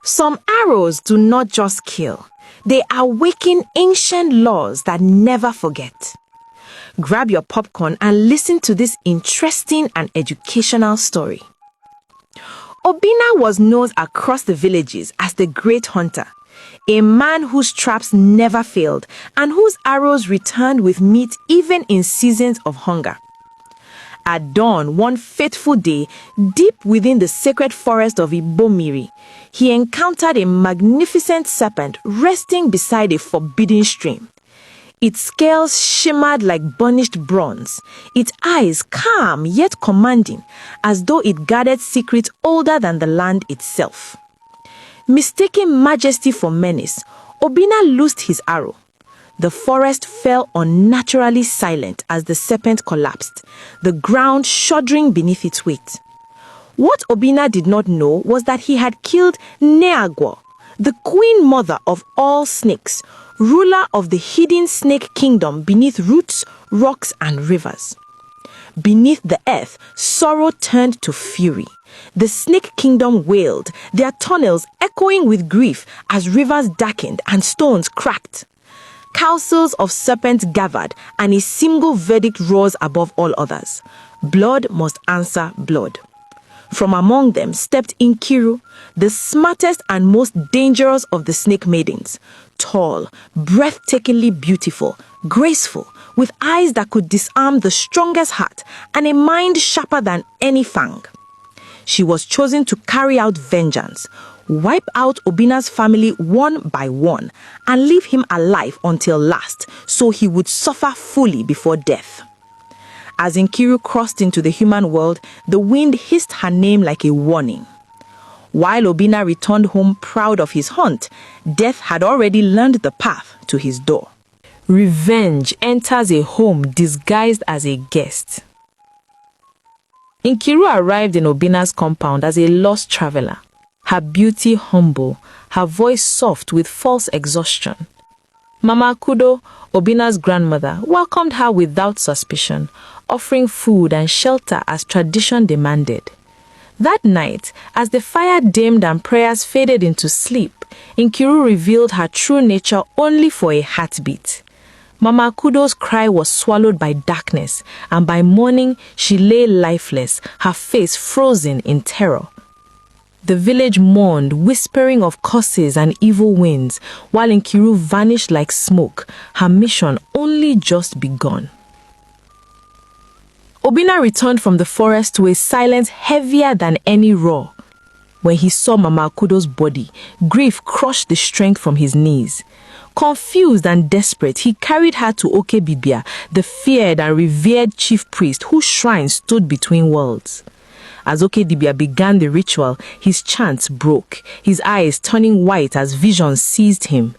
Some arrows do not just kill. They awaken ancient laws that never forget. Grab your popcorn and listen to this interesting and educational story. Obinna was known across the villages as the Great Hunter, a man whose traps never failed and whose arrows returned with meat even in seasons of hunger. At dawn one fateful day, deep within the sacred forest of Ibomiri, he encountered a magnificent serpent resting beside a forbidden stream. Its scales shimmered like burnished bronze, its eyes calm yet commanding, as though it guarded secrets older than the land itself. Mistaking majesty for menace, Obinna loosed his arrow. The forest fell unnaturally silent as the serpent collapsed, the ground shuddering beneath its weight. What Obinna did not know was that he had killed Neagwo, the queen mother of all snakes, ruler of the hidden snake kingdom beneath roots, rocks, and rivers. Beneath the earth, sorrow turned to fury. The snake kingdom wailed, their tunnels echoing with grief as rivers darkened and stones cracked. Councils of serpents gathered, and a single verdict rose above all others. Blood must answer blood. From among them stepped Nkiru, the smartest and most dangerous of the snake maidens. Tall, breathtakingly beautiful, graceful, with eyes that could disarm the strongest heart and a mind sharper than any fang. She was chosen to carry out vengeance, wipe out Obinna's family one by one, and leave him alive until last, so he would suffer fully before death. As Nkiru crossed into the human world, the wind hissed her name like a warning. While Obinna returned home proud of his hunt, death had already learned the path to his door. Revenge enters a home disguised as a guest. Nkiru arrived in Obinna's compound as a lost traveler, her beauty humble, her voice soft with false exhaustion. Mama Kudo, Obinna's grandmother, welcomed her without suspicion, offering food and shelter as tradition demanded. That night, as the fire dimmed and prayers faded into sleep, Nkiru revealed her true nature only for a heartbeat. Mama Kudo's cry was swallowed by darkness, and by morning she lay lifeless, her face frozen in terror. The village mourned, whispering of curses and evil winds, while Nkiru vanished like smoke, her mission only just begun. Obinna returned from the forest to a silence heavier than any roar. When he saw Mama Kudo's body, grief crushed the strength from his knees. Confused and desperate, he carried her to Okebibia, the feared and revered chief priest whose shrine stood between worlds. As Okedibia began the ritual, his chants broke, his eyes turning white as visions seized him.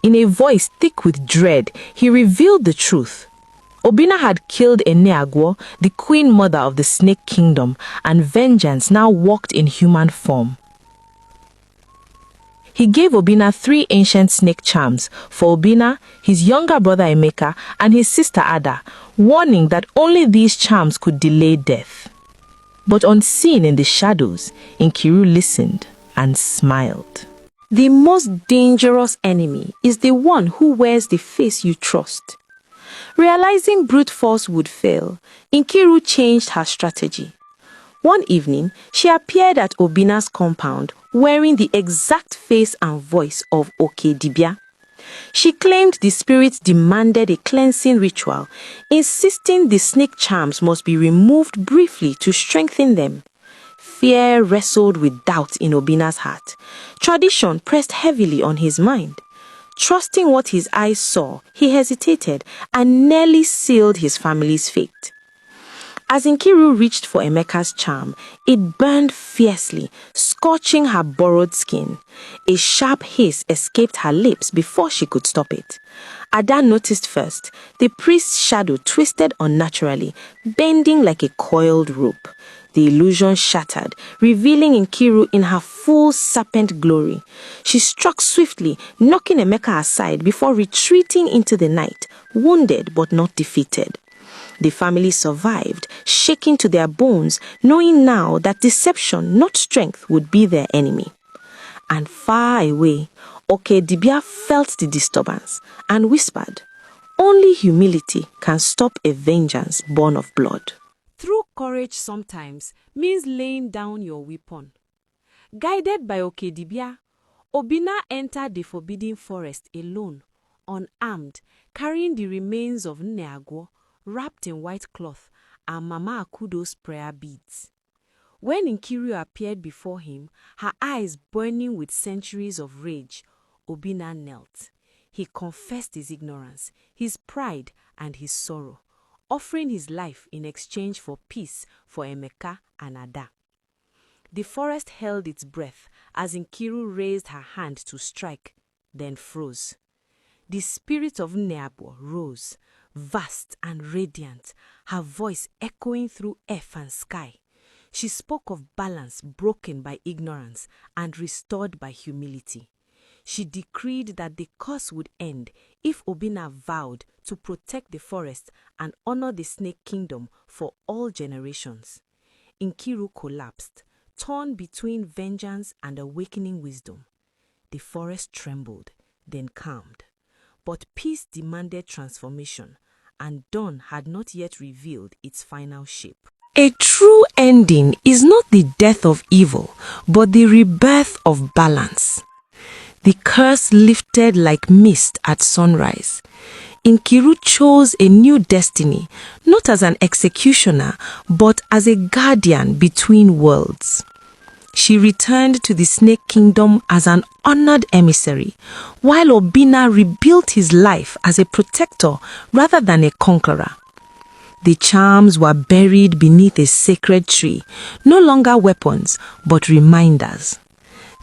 In a voice thick with dread, he revealed the truth. Obinna had killed Eneagwo, the queen mother of the snake kingdom, and vengeance now walked in human form. He gave Obinna 3 ancient snake charms for Obinna, his younger brother Emeka, and his sister Ada, warning that only these charms could delay death. But unseen in the shadows, Nkiru listened and smiled. The most dangerous enemy is the one who wears the face you trust. Realizing brute force would fail, Nkiru changed her strategy. One evening, she appeared at Obinna's compound wearing the exact face and voice of Okedibia. She claimed the spirits demanded a cleansing ritual, insisting the snake charms must be removed briefly to strengthen them. Fear wrestled with doubt in Obinna's heart. Tradition pressed heavily on his mind. Trusting what his eyes saw, he hesitated and nearly sealed his family's fate. As Nkiru reached for Emeka's charm, it burned fiercely, scorching her borrowed skin. A sharp hiss escaped her lips before she could stop it. Ada noticed first. The priest's shadow twisted unnaturally, bending like a coiled rope. The illusion shattered, revealing Nkiru in her full serpent glory. She struck swiftly, knocking Emeka aside before retreating into the night, wounded but not defeated. The family survived, shaking to their bones, knowing now that deception, not strength, would be their enemy. And far away, Okedibia felt the disturbance and whispered, "Only humility can stop a vengeance born of blood." True courage sometimes means laying down your weapon. Guided by Okedibia, Obinna entered the forbidden forest alone, unarmed, carrying the remains of Nneagwo, wrapped in white cloth, and Mama Akudo's prayer beads. When Nkiru appeared before him, her eyes burning with centuries of rage, Obinna knelt. He confessed his ignorance, his pride, and his sorrow, offering his life in exchange for peace for Emeka and Ada. The forest held its breath as Nkiru raised her hand to strike, then froze. The spirit of Nneagwo rose, vast and radiant, her voice echoing through earth and sky. She spoke of balance broken by ignorance and restored by humility. She decreed that the curse would end if Obinna vowed to protect the forest and honor the snake kingdom for all generations. Nkiru collapsed, torn between vengeance and awakening wisdom. The forest trembled, then calmed. But peace demanded transformation, and dawn had not yet revealed its final shape. A true ending is not the death of evil, but the rebirth of balance. The curse lifted like mist at sunrise. Nkiru chose a new destiny, not as an executioner, but as a guardian between worlds. She returned to the Snake Kingdom as an honored emissary, while Obinna rebuilt his life as a protector rather than a conqueror. The charms were buried beneath a sacred tree, no longer weapons, but reminders.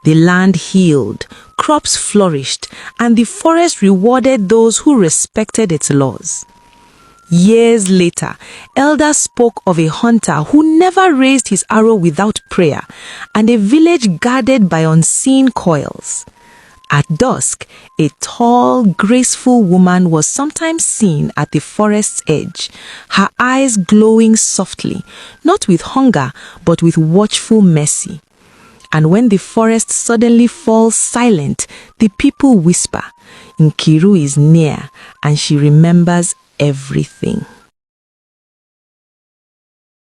The land healed, crops flourished, and the forest rewarded those who respected its laws. Years later, elders spoke of a hunter who never raised his arrow without prayer, and a village guarded by unseen coils. At dusk, a tall, graceful woman was sometimes seen at the forest's edge, her eyes glowing softly, not with hunger, but with watchful mercy. And when the forest suddenly falls silent, the people whisper, "Nkiru is near, and she remembers everything."